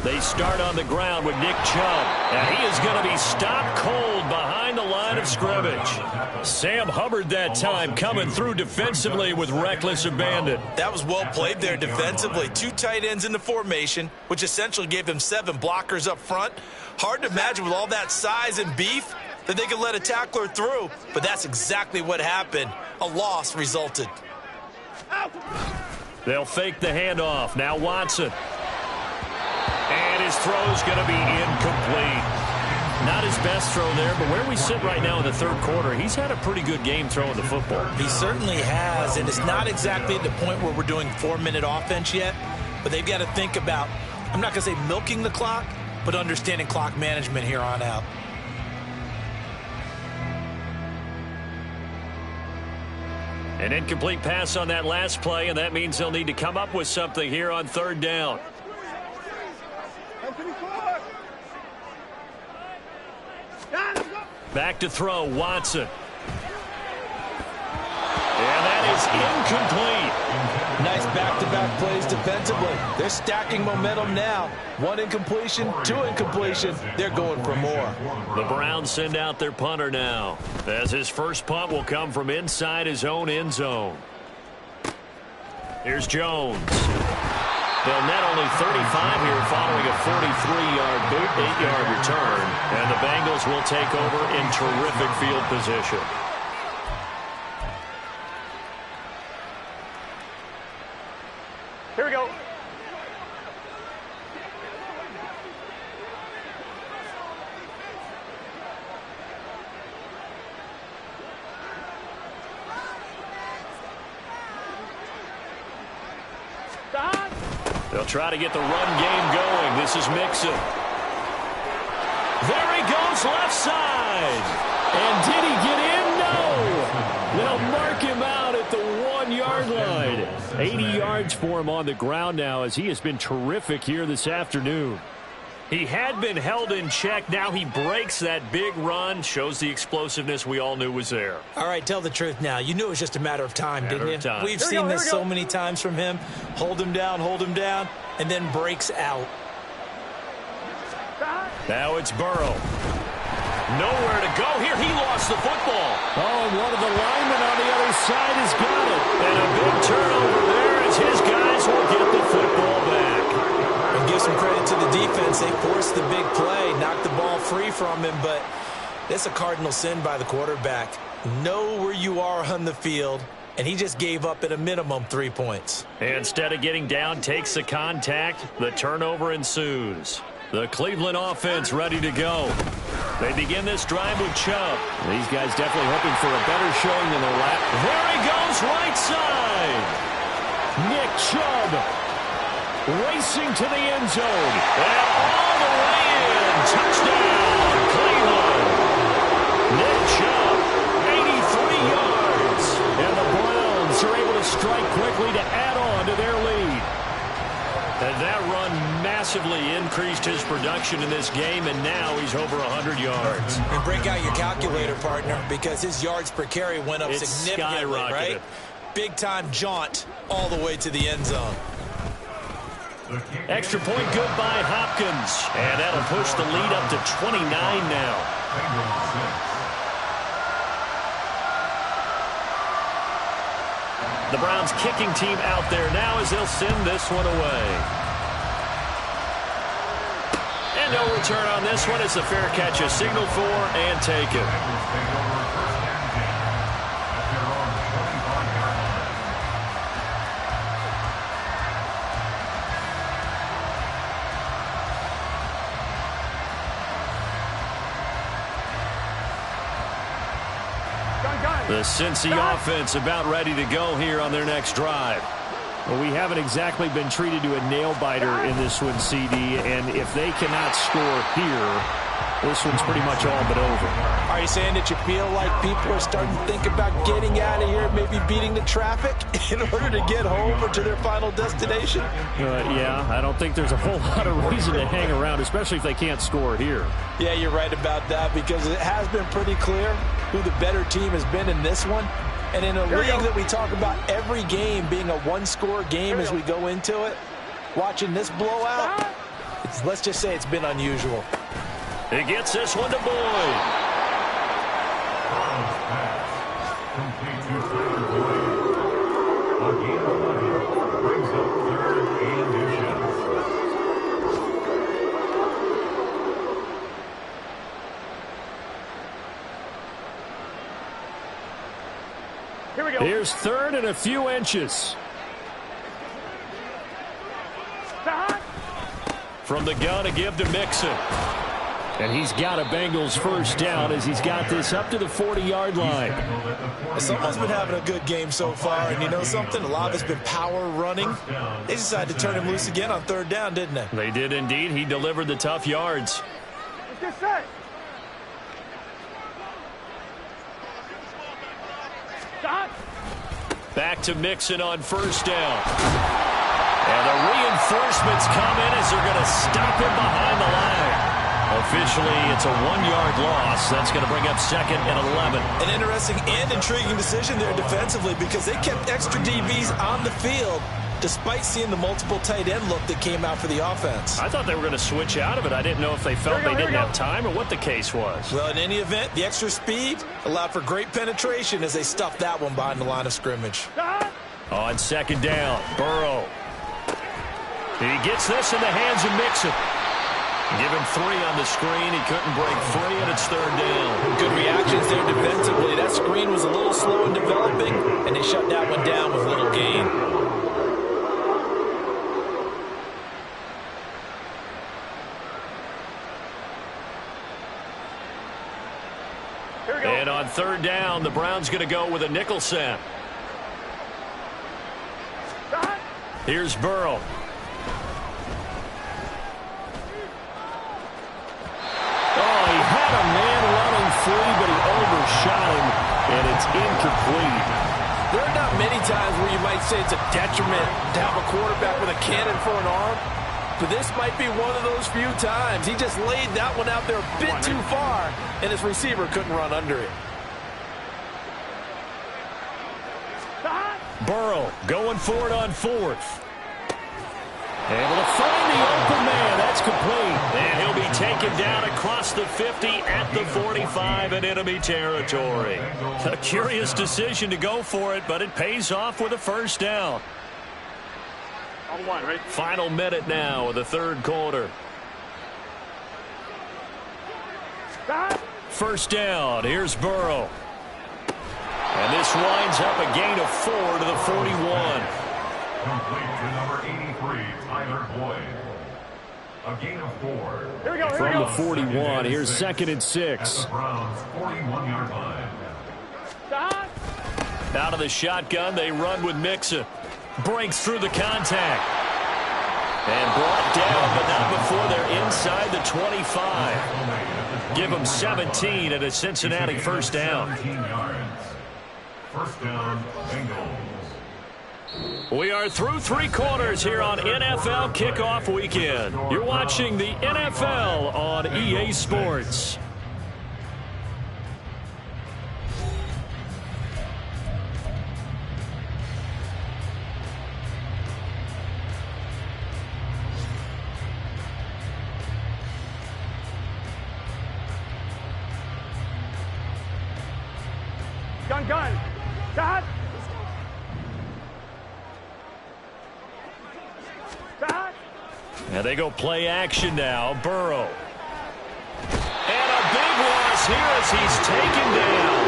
They start on the ground with Nick Chubb, and he is going to be stopped cold behind the line of scrimmage. Sam Hubbard that time coming through defensively with reckless abandon. That was well played there defensively. Two tight ends in the formation, which essentially gave them 7 blockers up front. Hard to imagine with all that size and beef that they could let a tackler through, but that's exactly what happened. A loss resulted. They'll fake the handoff. Now Watson. And his throw's going to be incomplete. Not his best throw there, but where we sit right now in the third quarter, he's had a pretty good game throwing the football. He certainly has, and it's not exactly at the point where we're doing 4-minute offense yet, but they've got to think about, I'm not going to say milking the clock, but understanding clock management here on out. An incomplete pass on that last play, and that means they'll need to come up with something here on third down. Back to throw, Watson. And that is incomplete. Nice back-to-back plays defensively. They're stacking momentum now. 1 incompletion, 2 incompletion. They're going for more. The Browns send out their punter now, as his first punt will come from inside his own end zone. Here's Jones. They'll net only 35 here following a 43-yard, 8-yard return, and the Bengals will take over in terrific field position. Here we go. Stop. They'll try to get the run game going. This is Mixon. There he goes, left side. And did he get in? No. They'll mark him out at the 1-yard line. 80 yards for him on the ground now, as he has been terrific here this afternoon. He had been held in check. Now he breaks that big run. Shows the explosiveness we all knew was there. All right, tell the truth now. You knew it was just a matter of time, didn't you? Time. We've seen this so many times from him. Hold him down, and then breaks out. Now it's Burrow. Nowhere to go here. He lost the football. Oh, and one of the linemen on the other side has got it. And a big turnover there as his guys will get the football back. And give some credit to the defense. They forced the big play, knocked the ball free from him, but that's a cardinal sin by the quarterback. Know where you are on the field, and he just gave up at a minimum 3 points. Instead of getting down, takes the contact. The turnover ensues. The Cleveland offense ready to go. They begin this drive with Chubb. These guys definitely hoping for a better showing than their last. There he goes, right side. Nick Chubb racing to the end zone. And all the way in. Touchdown, Cleveland. Nick Chubb, 83 yards. And the Browns are able to strike quickly to add on to their lead. And that run massively increased his production in this game, and now he's over 100 yards. And break out your calculator, partner, because his yards per carry went up It's significantly, right? Big-time jaunt all the way to the end zone. Extra point good by Hopkins. And that'll push the lead up to 29 now. The Browns kicking team out there now as they'll send this one away. And no return on this one. It's a fair catch, a signal for, and taken. The Cincy offense about ready to go here on their next drive. Well, we haven't exactly been treated to a nail-biter in this one, CD, and if they cannot score here, this one's pretty much all but over. Are you saying that you feel like people are starting to think about getting out of here, maybe beating the traffic in order to get home or to their final destination? Yeah, I don't think there's a whole lot of reason to hang around, especially if they can't score here. Yeah, you're right about that, because it has been pretty clear who the better team has been in this one. And in a league that we talk about every game being a one-score game as we go into it, watching this blowout, let's just say it's been unusual. He gets this one to Boyd. Here we go. Here's third and a few inches. From the gun to give to Mixon. And he's got a Bengals first down as he's got this up to the 40-yard line. Someone's been having a good game so far, and you know something? A lot of it's been power running. They decided to turn him loose again on third down, didn't they? They did indeed. He delivered the tough yards. Just set. Back to Mixon on first down. And the reinforcements come in as they're going to stop him behind the line. Officially, it's a 1-yard loss. That's going to bring up second and 11. An interesting and intriguing decision there defensively, because they kept extra DBs on the field despite seeing the multiple tight end look that came out for the offense. I thought they were going to switch out of it. I didn't know if they felt they didn't have time or what the case was. Well, in any event, the extra speed allowed for great penetration as they stuffed that one behind the line of scrimmage. On second down, Burrow. He gets this in the hands of Mixon. Give him 3 on the screen. He couldn't break free, and it's third down. Good reactions there defensively. That screen was a little slow in developing, and they shut that one down with little gain. And on third down, the Browns going to go with a nickel set. Here's Burrow. Oh, he had a man running free, but he overshot him, and it's incomplete. There are not many times where you might say it's a detriment to have a quarterback with a cannon for an arm, but this might be one of those few times. He just laid that one out there a bit too far, and his receiver couldn't run under it. Burrow going for it on fourth. Able to find the open man. That's complete. And he'll be taken down across the 50 at the 45 in enemy territory. A curious decision to go for it, but it pays off with a first down. Final minute now of the third quarter. First down. Here's Burrow. And this winds up a gain of 4 to the 41. Complete to number 83, Tyler Boyd. A gain of 4. Here we go. From the 41, here's 2nd and 6. At the Browns' 41-yard line. Out of the shotgun, they run with Mixon. Breaks through the contact. And brought down, but not before they're inside the 25. Give them 17 at a Cincinnati first down. 17 yards. First down, Bengals. We are through 3 quarters here on NFL Kickoff Weekend. You're watching the NFL on EA Sports. Gun. Dad. And they go play action now. Burrow. And a big loss here as he's taken down.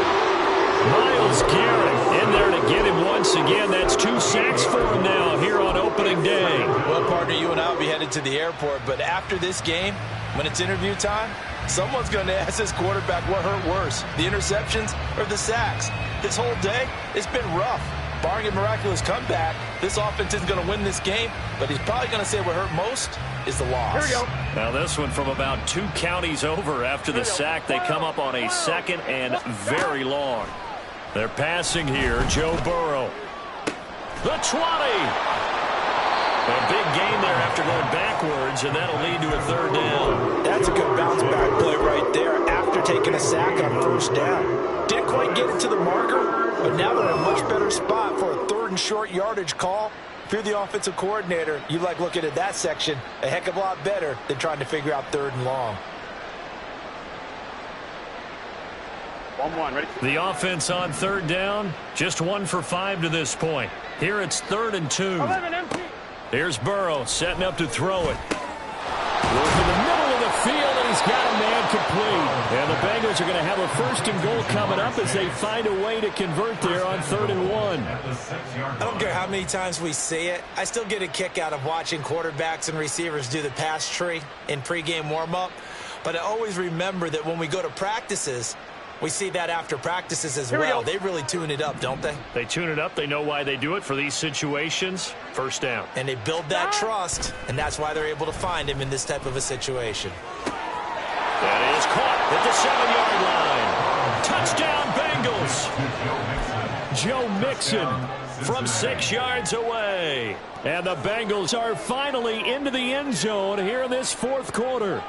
Myles Garrett in there to get him once again. That's 2 sacks for him now here on opening day. Well, partner, you and I will be headed to the airport, but after this game, when it's interview time, someone's going to ask this quarterback what hurt worse, the interceptions or the sacks. This whole day, it's been rough. Barring a miraculous comeback, this offense isn't going to win this game, but he's probably going to say what hurt most is the loss. Here we go. Now this one from about 2 counties over after the sack. They come up on a 2nd and very long. They're passing here. Joe Burrow. The 20. A big gain there after going backwards, and that'll lead to a 3rd down. That's a good bounce back play right there after taking a sack on 1st down. Didn't quite get it to the marker, but now they're in a much better spot for a 3rd and short yardage call. If you're the offensive coordinator, you like looking at that section a heck of a lot better than trying to figure out 3rd and long. 1-1, ready? The offense on 3rd down, just 1 for 5 to this point. Here it's 3rd and 2. 11 empty. Here's Burrow setting up to throw it. Goes to the middle of the field, and he's got a man complete. And the Bengals are going to have a 1st and goal coming up as they find a way to convert there on 3rd and 1. I don't care how many times we see it. I still get a kick out of watching quarterbacks and receivers do the pass tree in pregame warm-up. But I always remember that when we go to practices, we see that after practices as well. They really tune it up, don't they? They tune it up. They know why they do it for these situations. 1st down. And they build that trust, and that's why they're able to find him in this type of a situation. That is caught at the 7-yard line. Touchdown, Bengals. Joe Mixon from 6 yards away. And the Bengals are finally into the end zone here in this 4th quarter.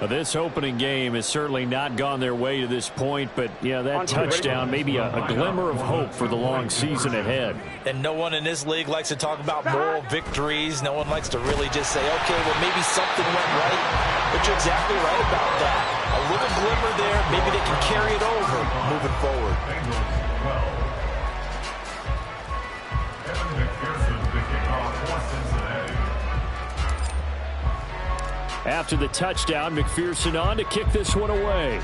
This opening game has certainly not gone their way to this point, but yeah, that touchdown may be a glimmer of hope for the long season ahead. And no one in this league likes to talk about moral victories. No one likes to really just say, okay, well, maybe something went right. But you're exactly right about that. A little glimmer there. Maybe they can carry it over moving forward. After the touchdown, McPherson on to kick this one away.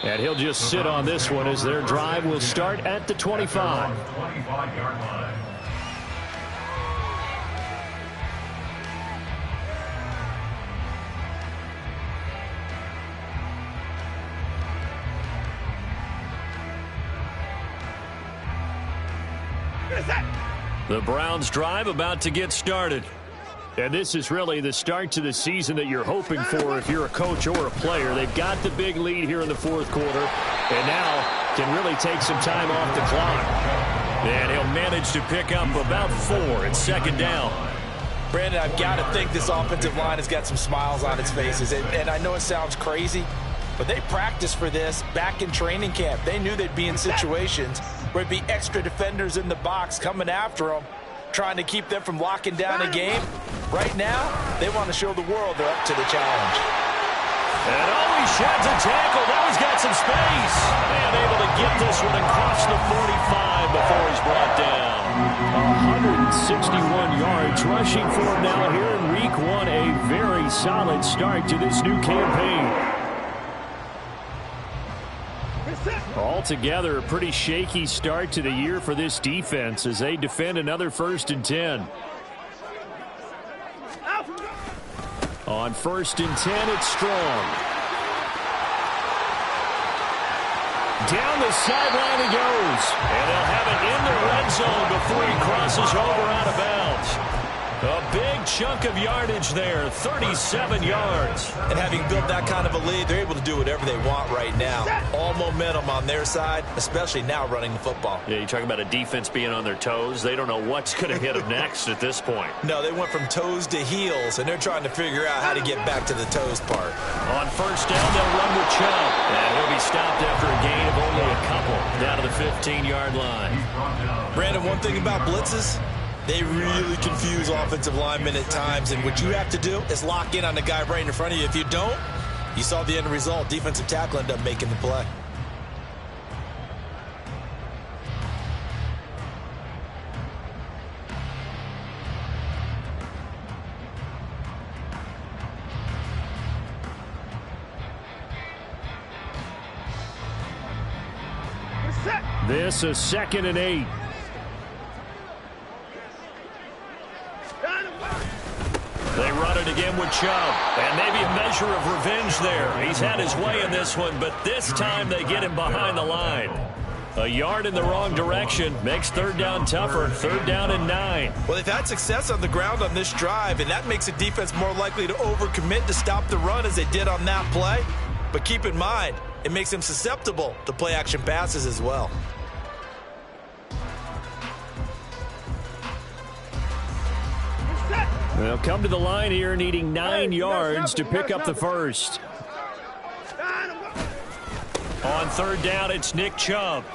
And he'll just sit on this one as their drive will start at the 25. 25-yard line. The Browns drive about to get started. And this is really the start to the season that you're hoping for if you're a coach or a player. They've got the big lead here in the 4th quarter and now can really take some time off the clock. And he'll manage to pick up about 4 at 2nd down. Brandon, I've got to think this offensive line has got some smiles on its faces. And I know it sounds crazy, but they practiced for this back in training camp. They knew they'd be in situations where it'd be extra defenders in the box coming after them, trying to keep them from locking down a game. Right now, they want to show the world they're up to the challenge. And he sheds a tackle. Now he's got some space. And able to get this one across the 45 before he's brought down. 161 yards rushing for him now here in week 1. A very solid start to this new campaign. Altogether, a pretty shaky start to the year for this defense as they defend another 1st and 10. On 1st and 10, it's Strong. Down the sideline he goes. And they'll have it in the red zone before he crosses over out of bounds. A big chunk of yardage there, 37 yards. And having built that kind of a lead, they're able to do whatever they want right now. All momentum on their side, especially now running the football. Yeah, you talk about a defense being on their toes. They don't know what's going to hit them next at this point. No, they went from toes to heels, and they're trying to figure out how to get back to the toes part. On 1st down, they'll run with Chubb. And he'll be stopped after a gain of only a couple down to the 15-yard line. Brandon, one thing about blitzes, they really confuse offensive linemen at times, and what you have to do is lock in on the guy right in front of you. If you don't, you saw the end result. Defensive tackle ended up making the play. This is 2nd and 8. They run it again with Chubb. And maybe a measure of revenge there. He's had his way in this one, but this time they get him behind the line. A yard in the wrong direction makes 3rd down tougher. 3rd down and 9. Well, they've had success on the ground on this drive, and that makes a defense more likely to overcommit to stop the run as they did on that play. But keep in mind, it makes them susceptible to play-action passes as well. They'll come to the line here needing 9 yards to pick up the first. On 3rd down, it's Nick Chubb.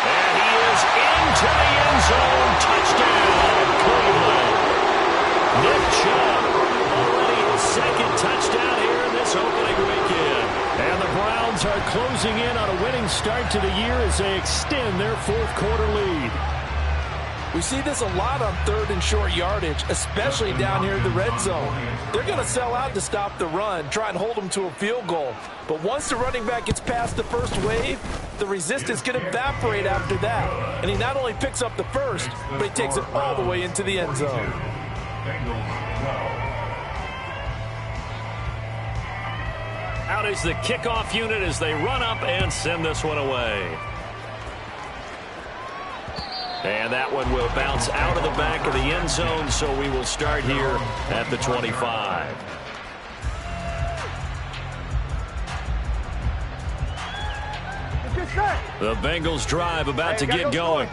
And he is into the end zone. Touchdown, Cleveland. Nick Chubb already his 2nd touchdown here in this opening weekend. And the Browns are closing in on a winning start to the year as they extend their 4th quarter lead. We see this a lot on 3rd and short yardage, especially down here in the red zone. They're going to sell out to stop the run, try and hold them to a field goal. But once the running back gets past the first wave, the resistance can evaporate after that. And he not only picks up the first, but he takes it all the way into the end zone. Out is the kickoff unit as they run up and send this one away. And that one will bounce out of the back of the end zone, so we will start here at the 25. The Bengals drive about to get going.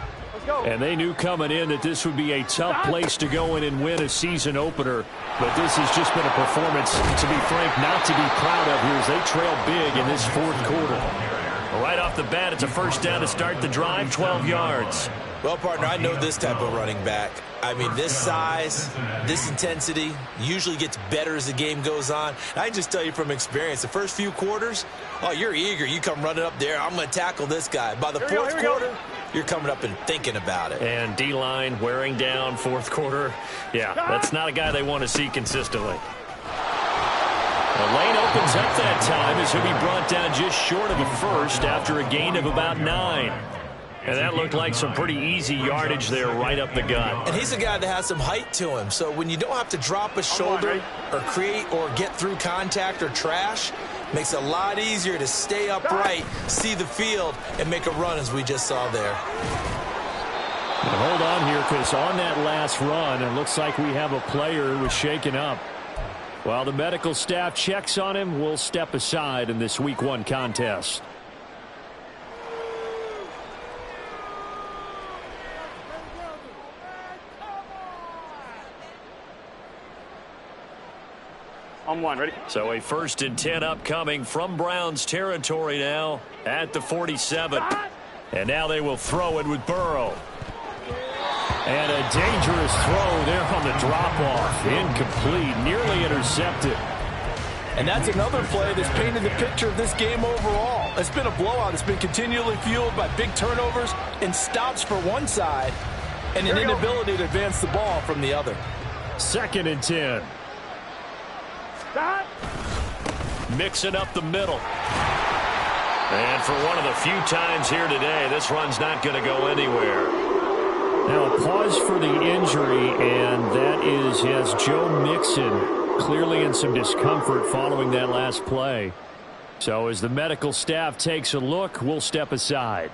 And they knew coming in that this would be a tough place to go in and win a season opener. But this has just been a performance, to be frank, not to be proud of here as they trail big in this 4th quarter. Right off the bat, it's a 1st down to start the drive, 12 yards. Well, partner, I know this type of running back. I mean, this size, this intensity usually gets better as the game goes on. And I just tell you from experience, the first few quarters, oh, you're eager. You come running up there, I'm going to tackle this guy. By the 4th quarter, you're coming up and thinking about it. And D-line wearing down 4th quarter. Yeah, that's not a guy they want to see consistently. The lane opens up that time as he'll be brought down just short of a first after a gain of about 9. And that looked like some pretty easy yardage there right up the gut. And he's a guy that has some height to him. So when you don't have to drop a shoulder or create or get through contact or trash, makes it a lot easier to stay upright, see the field, and make a run as we just saw there. Now hold on here because on that last run, it looks like we have a player who was shaken up. While the medical staff checks on him, we'll step aside in this Week 1 contest. On 1, ready? So a 1st and 10 upcoming from Browns territory now at the 47. And now they will throw it with Burrow. And a dangerous throw there on the drop-off. Incomplete, nearly intercepted. And that's another play that's painted the picture of this game overall. It's been a blowout. It's been continually fueled by big turnovers and stops for one side and an inability to advance the ball from the other. 2nd and 10. Mixing up the middle. And for one of the few times here today, this run's not going to go anywhere. Now a pause for the injury, and that is, yes, Joe Mixon clearly in some discomfort following that last play. So as the medical staff takes a look, we'll step aside.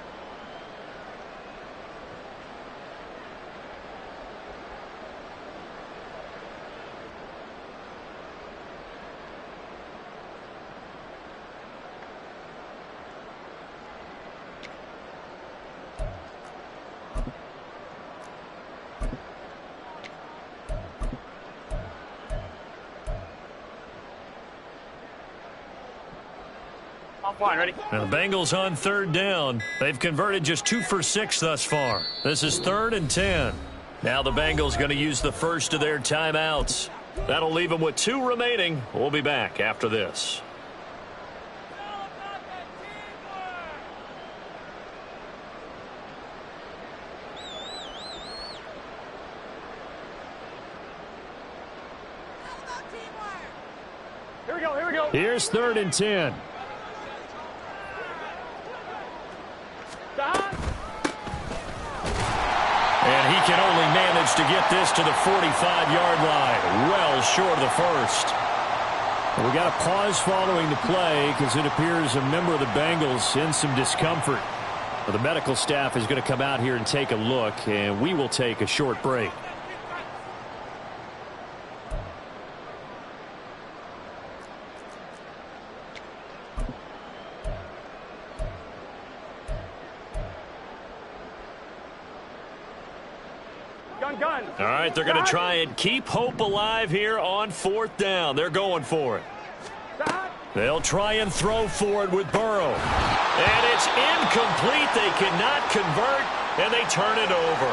Fine, ready? Now the Bengals on third down. They've converted just 2 for 6 thus far. This is 3rd and 10. Now the Bengals going to use the first of their timeouts. That'll leave them with 2 remaining. We'll be back after this. Here we go, here we go. Here's 3rd and 10. And he can only manage to get this to the 45-yard line, well short of the first. We got a pause following the play because it appears a member of the Bengals in some discomfort. The medical staff is going to come out here and take a look, and we will take a short break. Gun. All right, they're going to try and keep hope alive here on 4th down. They're going for it. They'll try and throw for it with Burrow. And it's incomplete. They cannot convert, and they turn it over.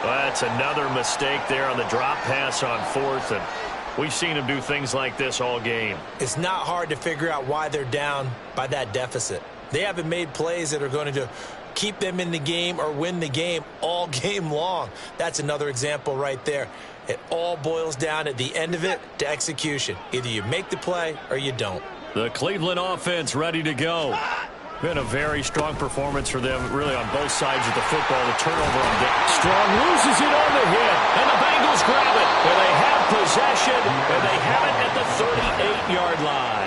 That's another mistake there on the drop pass on 4th, and we've seen them do things like this all game. It's not hard to figure out why they're down by that deficit. They haven't made plays that are going to keep them in the game or win the game all game long. That's another example right there. It all boils down at the end of it to execution. Either you make the play or you don't. The Cleveland offense ready to go. Been a very strong performance for them, really, on both sides of the football. The turnover on Dick. Strong loses it on the hit, and the Bengals grab it. And they have possession, and they have it at the 38-yard line.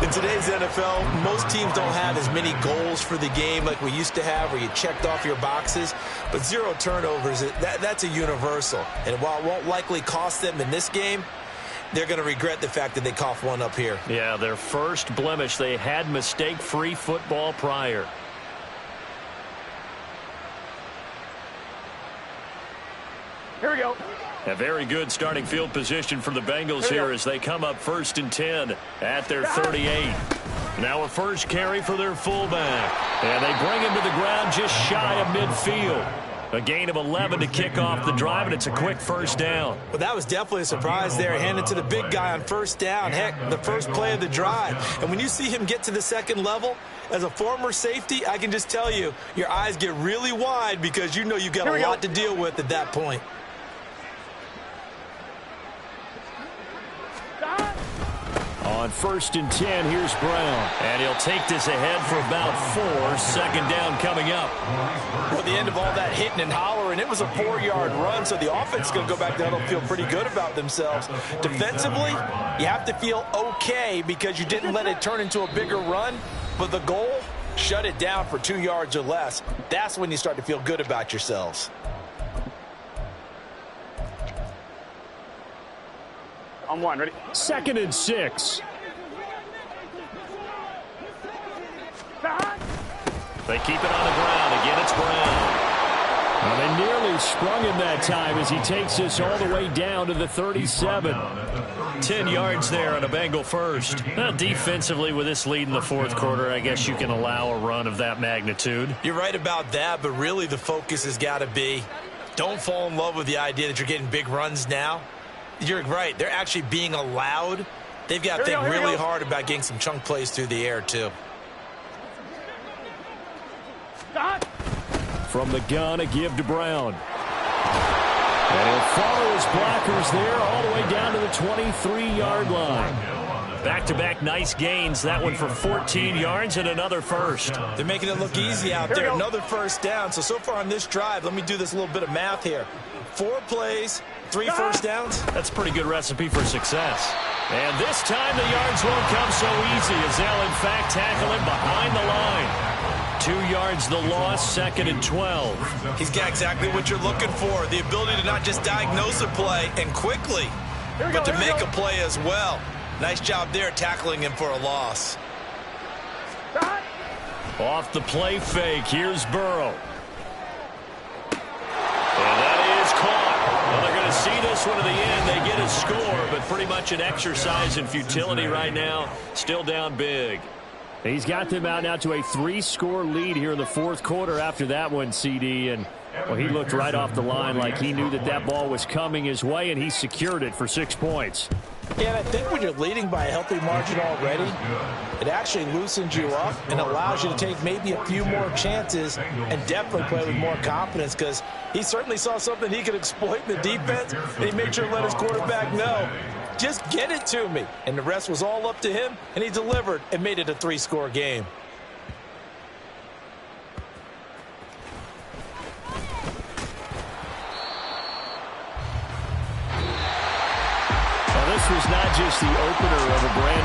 In today's NFL, most teams don't have as many goals for the game like we used to have, where you checked off your boxes. But 0 turnovers, that's a universal. And while it won't likely cost them in this game, they're going to regret the fact that they coughed one up here. Yeah, their first blemish. They had mistake-free football prior. Here we go. A very good starting field position for the Bengals here as they come up 1st and 10 at their 38. Now a first carry for their fullback. And they bring him to the ground just shy of midfield. A gain of 11 to kick off the drive, and it's a quick first down. Well, that was definitely a surprise there, handed to the big guy on 1st down. Heck, the first play of the drive. And when you see him get to the 2nd level, as a former safety, I can just tell you, your eyes get really wide because you know you've got a lot to deal with at that point. On 1st and 10, here's Brown. And he'll take this ahead for about 4. 2nd down coming up. At the end of all that hitting and hollering, it was a 4-yard run, so the offense is going to go back down and feel pretty good about themselves. Defensively, you have to feel okay because you didn't let it turn into a bigger run, but the goal, shut it down for 2 yards or less. That's when you start to feel good about yourselves. On 1, ready? 2nd and 6. They keep it on the ground. Again, it's Brown. Well, they nearly sprung him that time as he takes this all the way down to the 37. 10 yards there on a Bengal first. Defensively, with this lead in the 4th quarter, I guess you can allow a run of that magnitude. You're right about that, but really the focus has got to be, don't fall in love with the idea that you're getting big runs now. You're right. They're actually being allowed. They've got to think really hard about getting some chunk plays through the air, too. From the gun, a give to Brown. And he'll follow his blockers there all the way down to the 23-yard line. Back-to-back nice gains. That one for 14 yards and another first. They're making it look easy out there. Another first down. So far on this drive, let me do this little bit of math here. 4 plays, 3 first downs. That's a pretty good recipe for success. And this time the yards won't come so easy as they'll, in fact, tackle him behind the line. 2 yards the loss, 2nd and 12. He's got exactly what you're looking for, the ability to not just diagnose a play and quickly, but to make a play as well. Nice job there tackling him for a loss. Off the play fake, here's Burrow. And that is caught. Well, they're going to see this one to the end. They get a score, but pretty much an exercise in futility right now. Still down big. He's got them out now to a 3-score lead here in the 4th quarter after that one, CD. And, well, he looked right off the line like he knew that that ball was coming his way, and he secured it for 6 points. Yeah, and I think when you're leading by a healthy margin already, it actually loosens you up and allows you to take maybe a few more chances and definitely play with more confidence, because he certainly saw something he could exploit in the defense, and he made sure to let his quarterback know, just get it to me. And the rest was all up to him, and he delivered and made it a 3-score game. This was not just the opener of a brand new